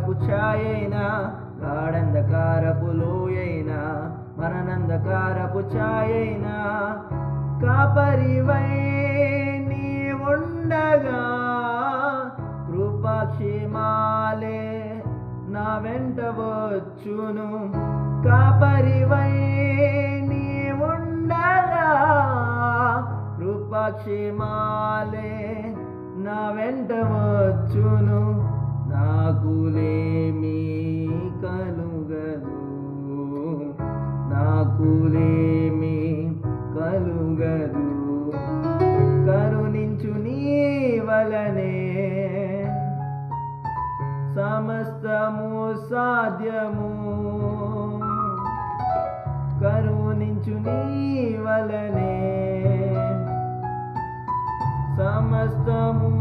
గాఢంధకారపు ఛాయైనా గాఢంధకారపు లోయైనా మరణంధకారపు ఛాయైనా కాపరివై నీ ఉండగా కృపాక్షేమాలే నా వెంట వచ్చును. కాపరివై నీ ఉండగా కృపాక్షేమాలే నా వెంట వచ్చును. నాకులేమీ కలుగదు, నాకులేమీ కలుగదు. కరుణించు నీ వలనే సమస్తము సాధ్యము. కరుణించు నీ వలనే సమస్తము